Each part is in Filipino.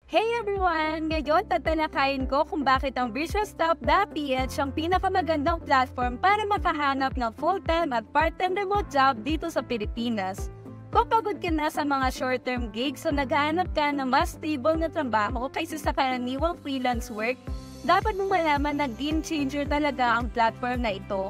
Hey everyone! Ngayon tatalakayin ko kung bakit ang virtualstaff.ph ang pinakamagandang platform para makahanap ng full-time at part-time remote job dito sa Pilipinas. Kung pagod ka na sa mga short-term gigs o naghahanap ka ng mas stable na trabaho kaysa sa karaniwang freelance work, dapat mong malaman na game changer talaga ang platform na ito.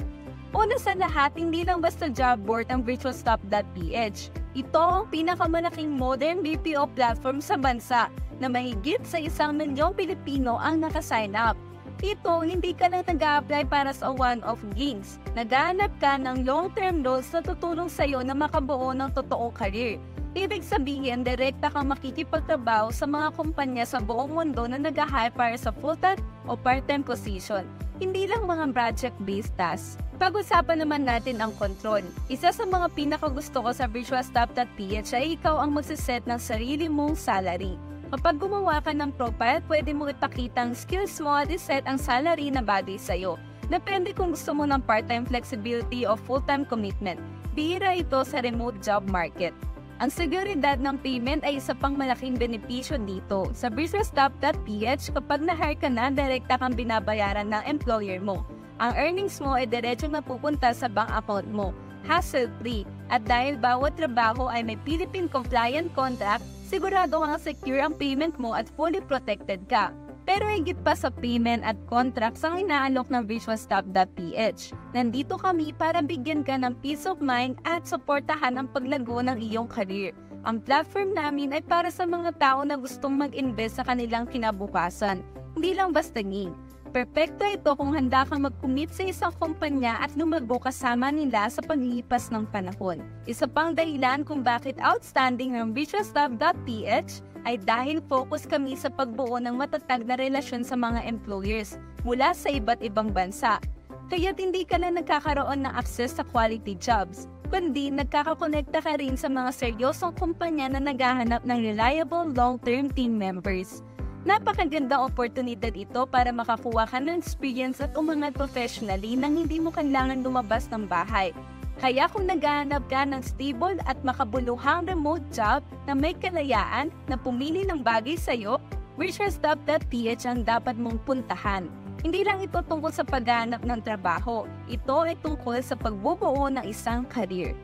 Una sa lahat, hindi lang basta job board ang virtualstaff.ph. Ito ang pinakamalaking modern BPO platform sa bansa na mahigit sa 1 milyong Pilipino ang nakasign up. Ito, hindi ka lang nag-a-apply para sa one-off gigs. Naghahanap ka ng long-term roles na tutulong sa iyo na makabuo ng totoong career. Ibig sabihin, direkta kang makikipagtrabaho sa mga kumpanya sa buong mundo na nag-hire para sa full-time o part-time position. Hindi lang mga project-based tasks. Pag-usapan naman natin ang control. Isa sa mga pinakagusto ko sa virtualstaff.ph ay ikaw ang magsiset ng sarili mong salary. Kapag gumawa ka ng profile, pwede mo ipakita ang skills mo at iset ang salary na bagay sa'yo. Depende kung gusto mo ng part-time flexibility o full-time commitment. Bihira ito sa remote job market. Ang seguridad ng payment ay isa pang malaking benepisyo dito. Sa virtualstaff.ph, kapag na-hire ka na, direkta kang binabayaran ng employer mo. Ang earnings mo ay diretsong napupunta sa bank account mo. Hassle-free. At dahil bawat trabaho ay may Philippine compliant contract, sigurado kang secure ang payment mo at fully protected ka. Pero higit pa sa payment at contracts ang inaalok ng virtualstaff.ph. Nandito kami para bigyan ka ng peace of mind at suportahan ang paglago ng iyong career. Ang platform namin ay para sa mga tao na gustong mag-invest sa kanilang kinabukasan. Hindi lang basta gig. Perpekto ito kung handa kang mag-commit sa isang kumpanya at lumago kasama nila sa paglipas ng panahon. Isa pang dahilan kung bakit outstanding ang virtualstaff.ph ay dahil focus kami sa pagbuo ng matatag na relasyon sa mga employers mula sa iba't ibang bansa. Kaya't hindi ka na nagkakaroon ng access sa quality jobs, kundi nagkakakonekta ka rin sa mga seryosong kumpanya na naghahanap ng reliable long-term team members. Napakagandang oportunidad ito para makakuha ka ng experience at umangat professionally nang hindi mo kailangan lumabas ng bahay. Kaya kung naghahanap ka ng stable at makabuluhang remote job na may kalayaan na pumili ng bagay sa'yo, virtualstaff.ph ang dapat mong puntahan. Hindi lang ito tungkol sa paghahanap ng trabaho, ito ay tungkol sa pagbubuo ng isang career.